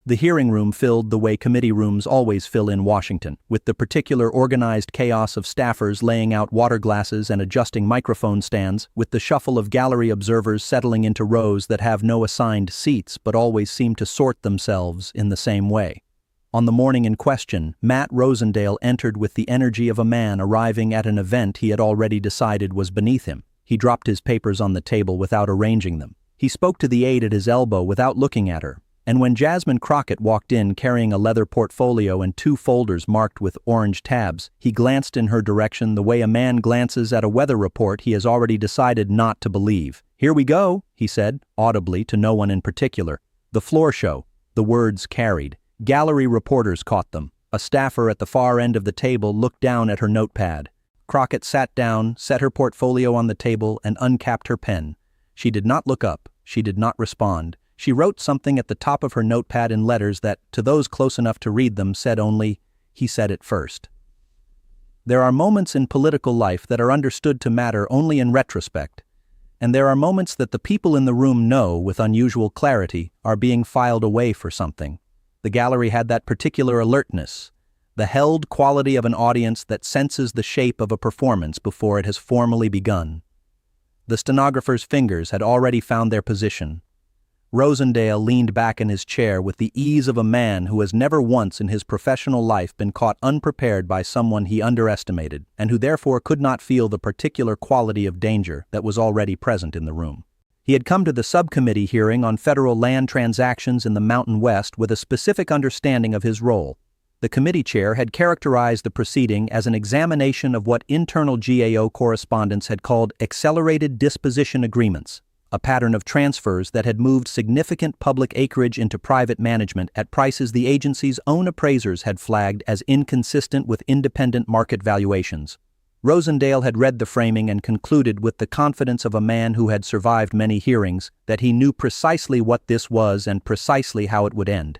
The hearing room filled the way committee rooms always fill in Washington, with the particular organized chaos of staffers laying out water glasses and adjusting microphone stands, with the shuffle of gallery observers settling into rows that have no assigned seats but always seem to sort themselves in the same way. On the morning in question, Matt Rosendale entered with the energy of a man arriving at an event he had already decided was beneath him. He dropped his papers on the table without arranging them. He spoke to the aide at his elbow without looking at her. And when Jasmine Crockett walked in carrying a leather portfolio and 2 folders marked with orange tabs, he glanced in her direction the way a man glances at a weather report he has already decided not to believe. "Here we go," he said, audibly to no one in particular. "The floor show." The words carried. Gallery reporters caught them. A staffer at the far end of the table looked down at her notepad. Crockett sat down, set her portfolio on the table, and uncapped her pen. She did not look up. She did not respond. She wrote something at the top of her notepad in letters that, to those close enough to read them, said only, "He said it first." There are moments in political life that are understood to matter only in retrospect, and there are moments that the people in the room know with unusual clarity are being filed away for something. The gallery had that particular alertness, the held quality of an audience that senses the shape of a performance before it has formally begun. The stenographer's fingers had already found their position. Rosendale leaned back in his chair with the ease of a man who has never once in his professional life been caught unprepared by someone he underestimated, and who therefore could not feel the particular quality of danger that was already present in the room. He had come to the subcommittee hearing on federal land transactions in the Mountain West with a specific understanding of his role. The committee chair had characterized the proceeding as an examination of what internal GAO correspondents had called accelerated disposition agreements, a pattern of transfers that had moved significant public acreage into private management at prices the agency's own appraisers had flagged as inconsistent with independent market valuations. Rosendale had read the framing and concluded with the confidence of a man who had survived many hearings that he knew precisely what this was and precisely how it would end.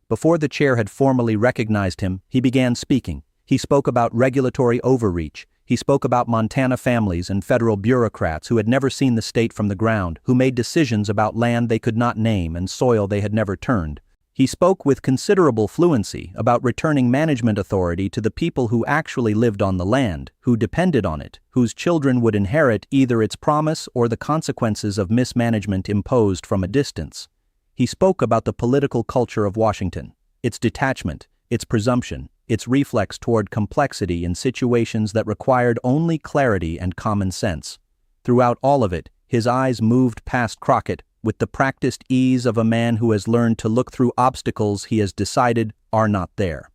Before the chair had formally recognized him, he began speaking. He spoke about regulatory overreach. He spoke about Montana families and federal bureaucrats who had never seen the state from the ground, who made decisions about land they could not name and soil they had never turned. He spoke with considerable fluency about returning management authority to the people who actually lived on the land, who depended on it, whose children would inherit either its promise or the consequences of mismanagement imposed from a distance. He spoke about the political culture of Washington, its detachment, its presumption, its reflex toward complexity in situations that required only clarity and common sense. Throughout all of it, his eyes moved past Crockett with the practiced ease of a man who has learned to look through obstacles he has decided are not there.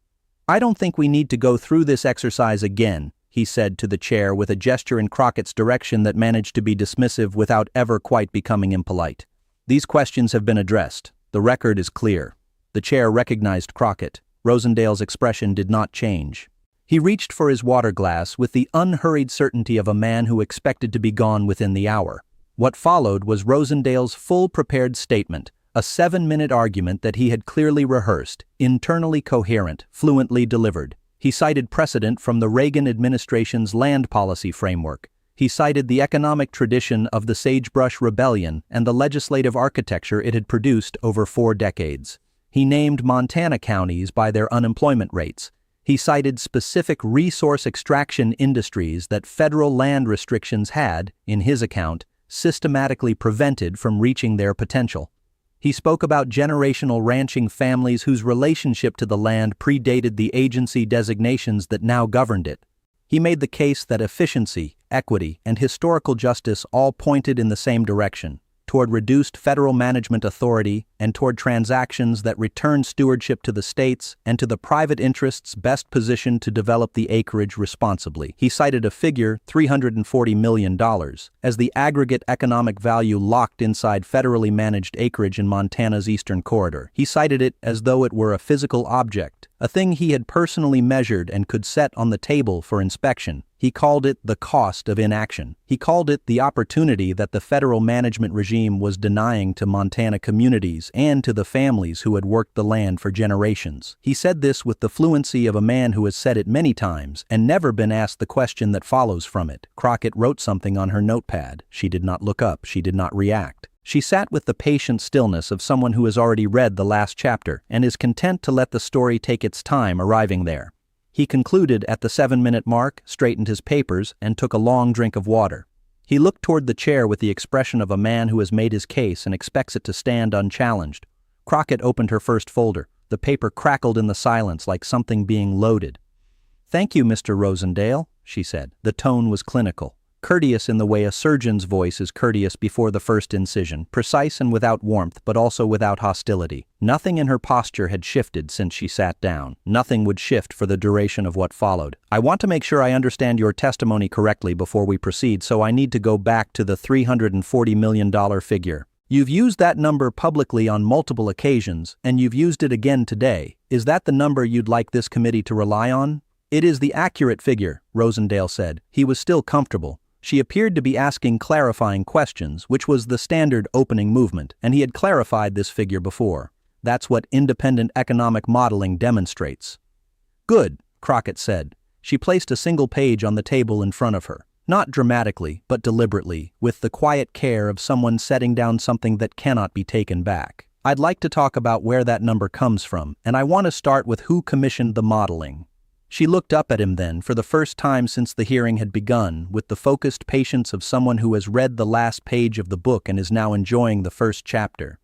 "I don't think we need to go through this exercise again," he said to the chair with a gesture in Crockett's direction that managed to be dismissive without ever quite becoming impolite. "These questions have been addressed. The record is clear." The chair recognized Crockett. Rosendale's expression did not change. He reached for his water glass with the unhurried certainty of a man who expected to be gone within the hour. What followed was Rosendale's full prepared statement, a 7-minute argument that he had clearly rehearsed, internally coherent, fluently delivered. He cited precedent from the Reagan administration's land policy framework. He cited the economic tradition of the Sagebrush Rebellion and the legislative architecture it had produced over 4 decades. He named Montana counties by their unemployment rates. He cited specific resource extraction industries that federal land restrictions had, in his account, systematically prevented from reaching their potential. He spoke about generational ranching families whose relationship to the land predated the agency designations that now governed it. He made the case that efficiency, equity, and historical justice all pointed in the same direction, toward reduced federal management authority and toward transactions that return stewardship to the states and to the private interests best positioned to develop the acreage responsibly. He cited a figure, $340 million, as the aggregate economic value locked inside federally managed acreage in Montana's eastern corridor. He cited it as though it were a physical object, a thing he had personally measured and could set on the table for inspection. He called it the cost of inaction. He called it the opportunity that the federal management regime was denying to Montana communities and to the families who had worked the land for generations. He said this with the fluency of a man who has said it many times and never been asked the question that follows from it. Crockett wrote something on her notepad. She did not look up. She did not react. She sat with the patient stillness of someone who has already read the last chapter and is content to let the story take its time arriving there. He concluded at the 7-minute mark, straightened his papers, and took a long drink of water. He looked toward the chair with the expression of a man who has made his case and expects it to stand unchallenged. Crockett opened her first folder. The paper crackled in the silence like something being loaded. "Thank you, Mr. Rosendale," she said. The tone was clinical, courteous in the way a surgeon's voice is courteous before the first incision, precise and without warmth but also without hostility. Nothing in her posture had shifted since she sat down. Nothing would shift for the duration of what followed. "I want to make sure I understand your testimony correctly before we proceed, so I need to go back to the $340 million figure. You've used that number publicly on multiple occasions, and you've used it again today. Is that the number you'd like this committee to rely on?" "It is the accurate figure," Rosendale said. He was still comfortable. She appeared to be asking clarifying questions, which was the standard opening movement, and he had clarified this figure before. That's what independent economic modeling demonstrates. "Good," Crockett said. She placed a single page on the table in front of her. Not dramatically, but deliberately, with the quiet care of someone setting down something that cannot be taken back. "I'd like to talk about where that number comes from, and I want to start with who commissioned the modeling." She looked up at him then, for the first time since the hearing had begun, with the focused patience of someone who has read the last page of the book and is now enjoying the first chapter.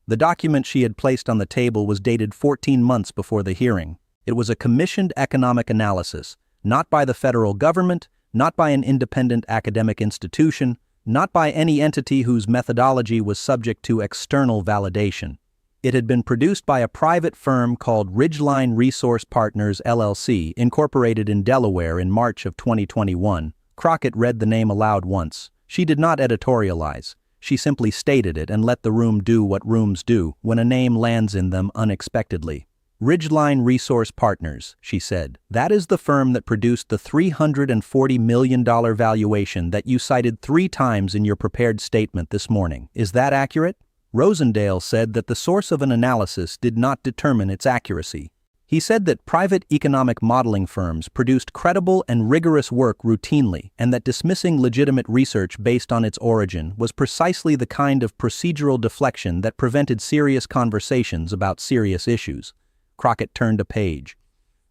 The document she had placed on the table was dated 14 months before the hearing. It was a commissioned economic analysis, not by the federal government, not by an independent academic institution, not by any entity whose methodology was subject to external validation. It had been produced by a private firm called Ridgeline Resource Partners LLC, incorporated in Delaware in March of 2021. Crockett read the name aloud once. She did not editorialize. She simply stated it and let the room do what rooms do when a name lands in them unexpectedly. "Ridgeline Resource Partners," she said. "That is the firm that produced the $340 million valuation that you cited 3 times in your prepared statement this morning. Is that accurate?" Rosendale said that the source of an analysis did not determine its accuracy. He said that private economic modeling firms produced credible and rigorous work routinely, and that dismissing legitimate research based on its origin was precisely the kind of procedural deflection that prevented serious conversations about serious issues. Crockett turned a page.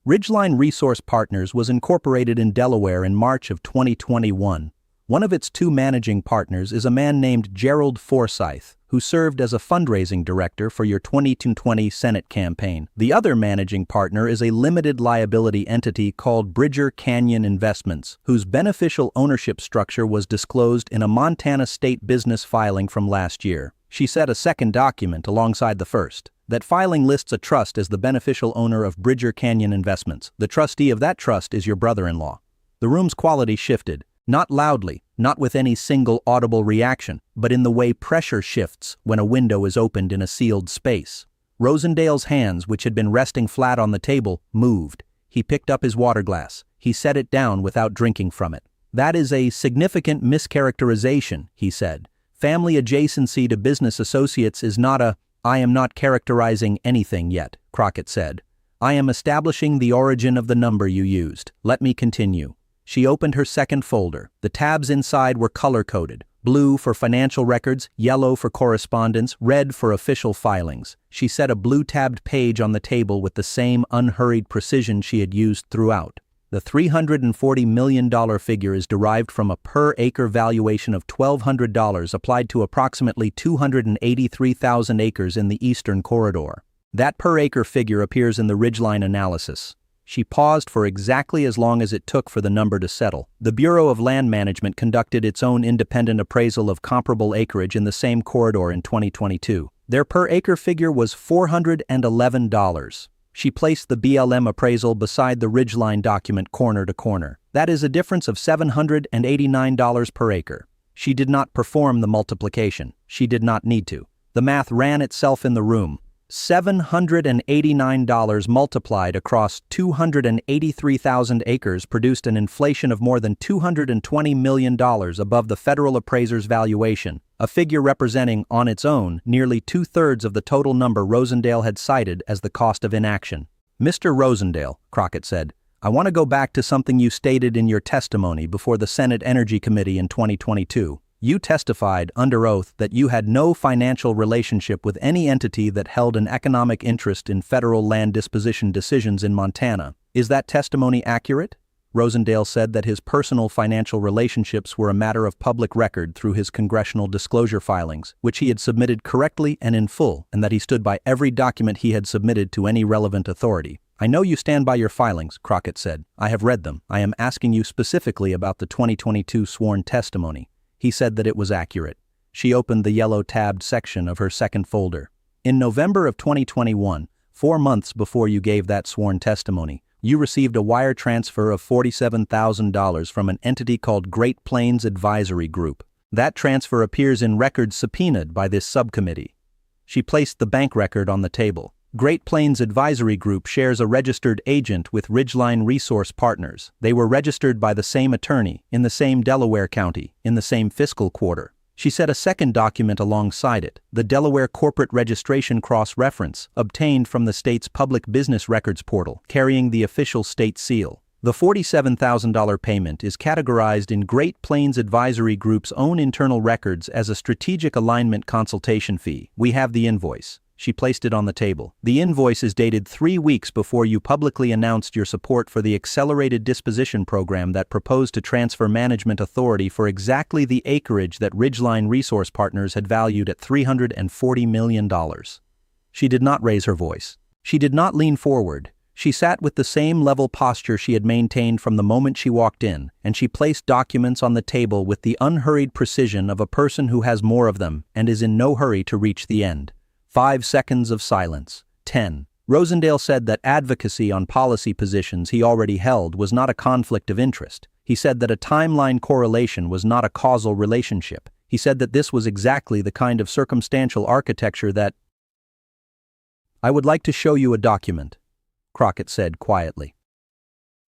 Ridgeline Resource Partners was incorporated in Delaware in March of 2021. One of its 2 managing partners is a man named Gerald Forsyth, who served as a fundraising director for your 2020 Senate campaign. The other managing partner is a limited liability entity called Bridger Canyon Investments, whose beneficial ownership structure was disclosed in a Montana state business filing from last year. She said a second document alongside the first. That filing lists a trust as the beneficial owner of Bridger Canyon Investments. The trustee of that trust is your brother-in-law. The room's quality shifted. Not loudly, not with any single audible reaction, but in the way pressure shifts when a window is opened in a sealed space. Rosendale's hands, which had been resting flat on the table, moved. He picked up his water glass. He set it down without drinking from it. "That is a significant mischaracterization," he said. "Family adjacency to business associates is not a—" "I am not characterizing anything yet," Crockett said. "I am establishing the origin of the number you used. Let me continue." She opened her second folder. The tabs inside were color-coded. Blue for financial records, yellow for correspondence, red for official filings. She set a blue-tabbed page on the table with the same unhurried precision she had used throughout. The $340 million figure is derived from a per-acre valuation of $1,200 applied to approximately 283,000 acres in the Eastern Corridor. That per-acre figure appears in the Ridgeline analysis. She paused for exactly as long as it took for the number to settle. The Bureau of Land Management conducted its own independent appraisal of comparable acreage in the same corridor in 2022. Their per-acre figure was $411. She placed the BLM appraisal beside the Ridgeline document corner to corner. That is a difference of $789 per acre. She did not perform the multiplication. She did not need to. The math ran itself in the room. $789 multiplied across 283,000 acres produced an inflation of more than $220 million above the federal appraiser's valuation, a figure representing, on its own, nearly 2/3 of the total number Rosendale had cited as the cost of inaction. "Mr. Rosendale," Crockett said, "I want to go back to something you stated in your testimony before the Senate Energy Committee in 2022. You testified under oath that you had no financial relationship with any entity that held an economic interest in federal land disposition decisions in Montana. Is that testimony accurate? Rosendale said that his personal financial relationships were a matter of public record through his congressional disclosure filings, which he had submitted correctly and in full, and that he stood by every document he had submitted to any relevant authority. I know you stand by your filings, Crockett said. I have read them. I am asking you specifically about the 2022 sworn testimony. He said that it was accurate. She opened the yellow tabbed section of her second folder. In November of 2021, 4 months before you gave that sworn testimony, you received a wire transfer of $47,000 from an entity called Great Plains Advisory Group. That transfer appears in records subpoenaed by this subcommittee. She placed the bank record on the table. Great Plains Advisory Group shares a registered agent with Ridgeline Resource Partners. They were registered by the same attorney, in the same Delaware County, in the same fiscal quarter. She set a second document alongside it, the Delaware Corporate Registration Cross-Reference, obtained from the state's Public Business Records portal, carrying the official state seal. The $47,000 payment is categorized in Great Plains Advisory Group's own internal records as a strategic alignment consultation fee. We have the invoice. She placed it on the table. The invoice is dated 3 weeks before you publicly announced your support for the accelerated disposition program that proposed to transfer management authority for exactly the acreage that Ridgeline Resource Partners had valued at $340 million. She did not raise her voice. She did not lean forward. She sat with the same level posture she had maintained from the moment she walked in, and she placed documents on the table with the unhurried precision of a person who has more of them and is in no hurry to reach the end. 5 seconds of silence. 10. Rosendale said that advocacy on policy positions he already held was not a conflict of interest. He said that a timeline correlation was not a causal relationship. He said that this was exactly the kind of circumstantial architecture that... I would like to show you a document, Crockett said quietly.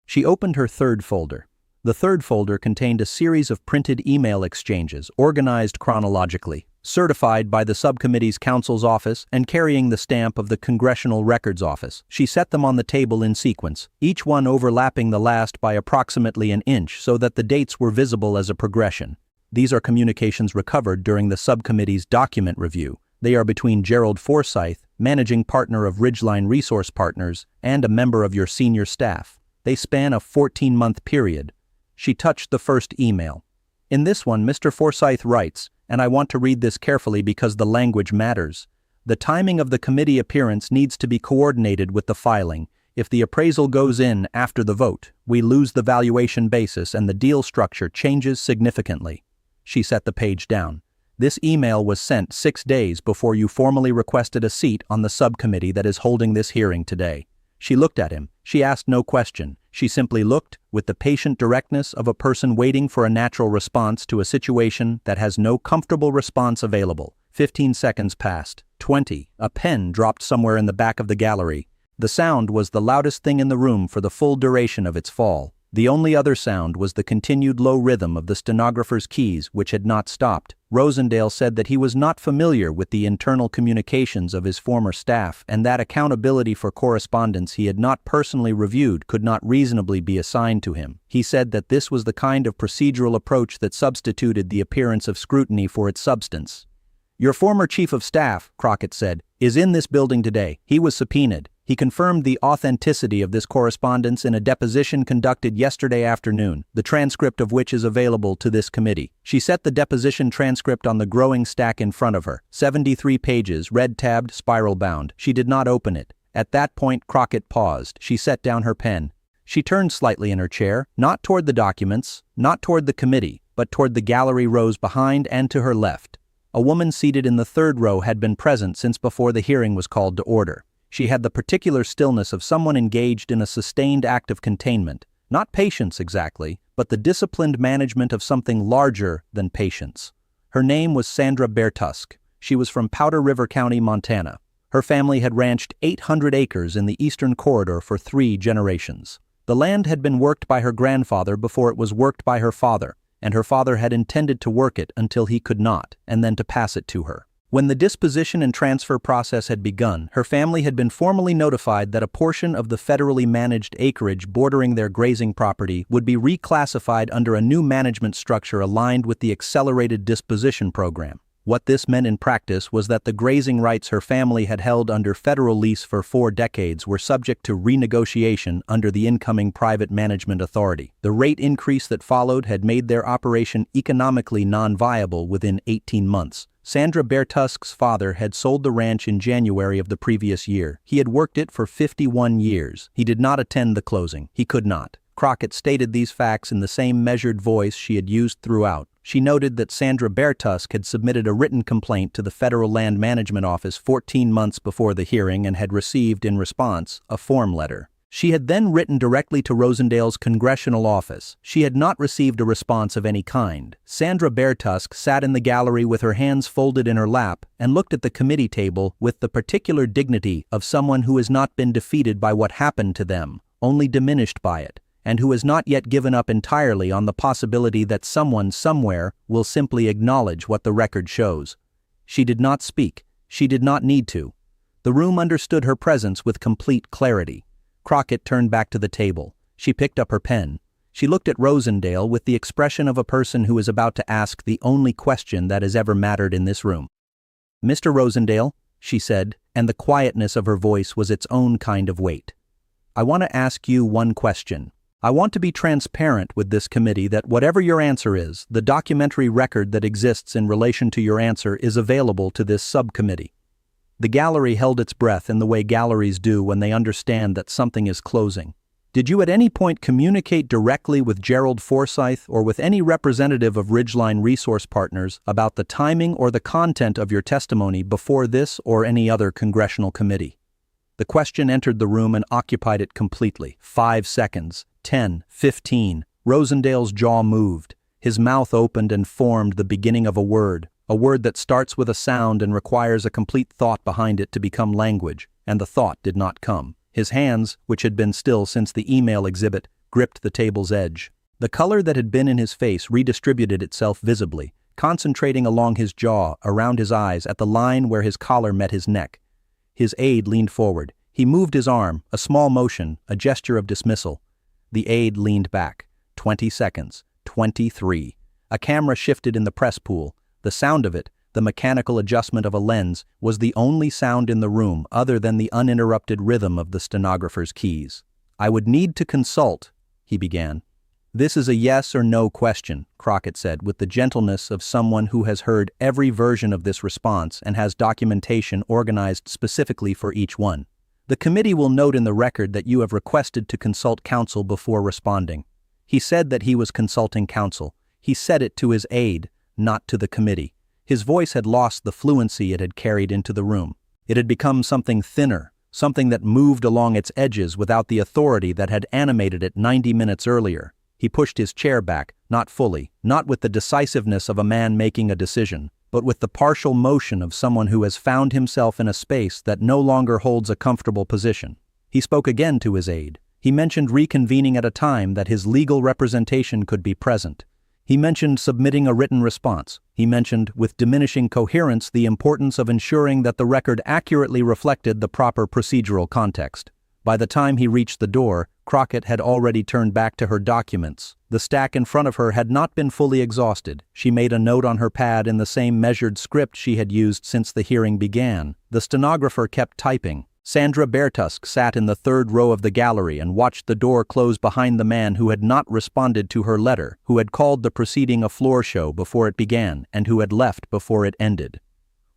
She opened her third folder. The third folder contained a series of printed email exchanges, organized chronologically, certified by the subcommittee's counsel's office and carrying the stamp of the Congressional Records Office. She set them on the table in sequence, each one overlapping the last by approximately an inch so that the dates were visible as a progression. These are communications recovered during the subcommittee's document review. They are between Gerald Forsyth, managing partner of Ridgeline Resource Partners, and a member of your senior staff. They span a 14-month period. She touched the first email. In this one, Mr. Forsyth writes, and I want to read this carefully because the language matters. The timing of the committee appearance needs to be coordinated with the filing. If the appraisal goes in after the vote, we lose the valuation basis and the deal structure changes significantly. She set the page down. This email was sent 6 days before you formally requested a seat on the subcommittee that is holding this hearing today. She looked at him. She asked no question. She simply looked, with the patient directness of a person waiting for a natural response to a situation that has no comfortable response available. 15 seconds passed. 20. A pen dropped somewhere in the back of the gallery. The sound was the loudest thing in the room for the full duration of its fall. The only other sound was the continued low rhythm of the stenographer's keys, which had not stopped. Rosendale said that he was not familiar with the internal communications of his former staff and that accountability for correspondence he had not personally reviewed could not reasonably be assigned to him. He said that this was the kind of procedural approach that substituted the appearance of scrutiny for its substance. Your former chief of staff, Crockett said, is in this building today. He was subpoenaed. He confirmed the authenticity of this correspondence in a deposition conducted yesterday afternoon, the transcript of which is available to this committee. She set the deposition transcript on the growing stack in front of her, 73 pages, red-tabbed, spiral-bound. She did not open it. At that point, Crockett paused. She set down her pen. She turned slightly in her chair, not toward the documents, not toward the committee, but toward the gallery rows behind and to her left. A woman seated in the third row had been present since before the hearing was called to order. She had the particular stillness of someone engaged in a sustained act of containment, not patience exactly, but the disciplined management of something larger than patience. Her name was Sandra Bertusk. She was from Powder River County, Montana. Her family had ranched 800 acres in the eastern corridor for 3 generations. The land had been worked by her grandfather before it was worked by her father, and her father had intended to work it until he could not, and then to pass it to her. When the disposition and transfer process had begun, her family had been formally notified that a portion of the federally managed acreage bordering their grazing property would be reclassified under a new management structure aligned with the Accelerated Disposition Program. What this meant in practice was that the grazing rights her family had held under federal lease for 4 decades were subject to renegotiation under the incoming private management authority. The rate increase that followed had made their operation economically non-viable within 18 months. Sandra Bertusk's father had sold the ranch in January of the previous year. He had worked it for 51 years. He did not attend the closing. He could not. Crockett stated these facts in the same measured voice she had used throughout. She noted that Sandra Bertusk had submitted a written complaint to the Federal Land Management Office 14 months before the hearing and had received, in response, a form letter. She had then written directly to Rosendale's congressional office. She had not received a response of any kind. Sandra Bertusk sat in the gallery with her hands folded in her lap and looked at the committee table with the particular dignity of someone who has not been defeated by what happened to them, only diminished by it, and who has not yet given up entirely on the possibility that someone somewhere will simply acknowledge what the record shows. She did not speak. She did not need to. The room understood her presence with complete clarity. Crockett turned back to the table. She picked up her pen. She looked at Rosendale with the expression of a person who is about to ask the only question that has ever mattered in this room. "Mr. Rosendale," she said, and the quietness of her voice was its own kind of weight. "I want to ask you one question. I want to be transparent with this committee that whatever your answer is, the documentary record that exists in relation to your answer is available to this subcommittee." The gallery held its breath in the way galleries do when they understand that something is closing. "Did you at any point communicate directly with Gerald Forsyth or with any representative of Ridgeline Resource Partners about the timing or the content of your testimony before this or any other congressional committee?" The question entered the room and occupied it completely. 5 seconds. 10, 15. Rosendale's jaw moved. His mouth opened and formed the beginning of a word that starts with a sound and requires a complete thought behind it to become language, and the thought did not come. His hands, which had been still since the email exhibit, gripped the table's edge. The color that had been in his face redistributed itself visibly, concentrating along his jaw, around his eyes, at the line where his collar met his neck. His aide leaned forward. He moved his arm, a small motion, a gesture of dismissal. The aide leaned back. 20 seconds. 23. A camera shifted in the press pool. The sound of it, the mechanical adjustment of a lens, was the only sound in the room other than the uninterrupted rhythm of the stenographer's keys. "I would need to consult," he began. "This is a yes or no question," Crockett said with the gentleness of someone who has heard every version of this response and has documentation organized specifically for each one. "The committee will note in the record that you have requested to consult counsel before responding." He said that he was consulting counsel. He said it to his aide, not to the committee. His voice had lost the fluency it had carried into the room. It had become something thinner, something that moved along its edges without the authority that had animated it 90 minutes earlier. He pushed his chair back, not fully, not with the decisiveness of a man making a decision, but with the partial motion of someone who has found himself in a space that no longer holds a comfortable position. He spoke again to his aide. He mentioned reconvening at a time that his legal representation could be present. He mentioned submitting a written response. He mentioned, with diminishing coherence, the importance of ensuring that the record accurately reflected the proper procedural context. By the time he reached the door, Crockett had already turned back to her documents. The stack in front of her had not been fully exhausted. She made a note on her pad in the same measured script she had used since the hearing began. The stenographer kept typing. Sandra Bertusk sat in the third row of the gallery and watched the door close behind the man who had not responded to her letter, who had called the proceeding a floor show before it began, and who had left before it ended.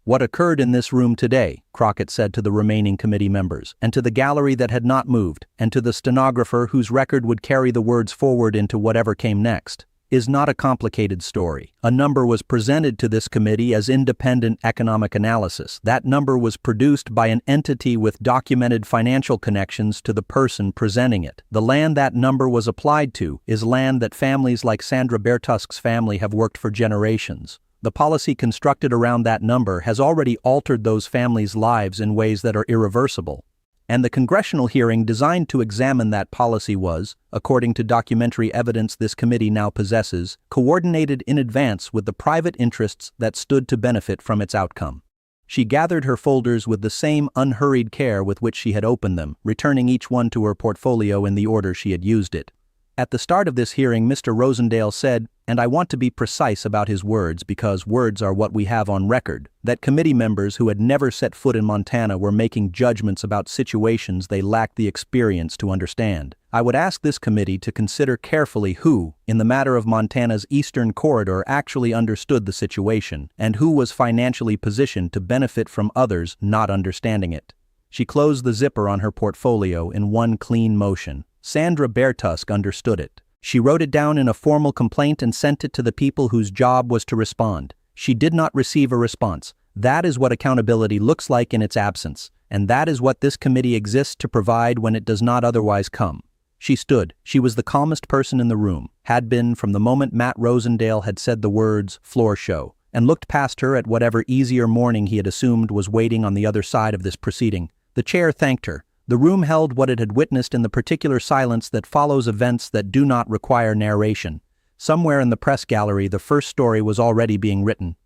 "What occurred in this room today," Crockett said to the remaining committee members, and to the gallery that had not moved, and to the stenographer whose record would carry the words forward into whatever came next, "is not a complicated story. A number was presented to this committee as independent economic analysis. That number was produced by an entity with documented financial connections to the person presenting it. The land that number was applied to is land that families like Sandra Bertusk's family have worked for generations. The policy constructed around that number has already altered those families' lives in ways that are irreversible. And the congressional hearing designed to examine that policy was, according to documentary evidence this committee now possesses, coordinated in advance with the private interests that stood to benefit from its outcome. She gathered her folders with the same unhurried care with which she had opened them, returning each one to her portfolio in the order she had used it. At the start of this hearing, Mr. Rosendale said, and I want to be precise about his words because words are what we have on record, that committee members who had never set foot in Montana were making judgments about situations they lacked the experience to understand. I would ask this committee to consider carefully who, in the matter of Montana's eastern corridor, actually understood the situation, and who was financially positioned to benefit from others not understanding it. She closed the zipper on her portfolio in one clean motion. Sandra Beartusk understood it. She wrote it down in a formal complaint and sent it to the people whose job was to respond. She did not receive a response. That is what accountability looks like in its absence, and that is what this committee exists to provide when it does not otherwise come. She stood. She was the calmest person in the room, had been from the moment Matt Rosendale had said the words, "floor show," and looked past her at whatever easier morning he had assumed was waiting on the other side of this proceeding. The chair thanked her. The room held what it had witnessed in the particular silence that follows events that do not require narration. Somewhere in the press gallery, the first story was already being written.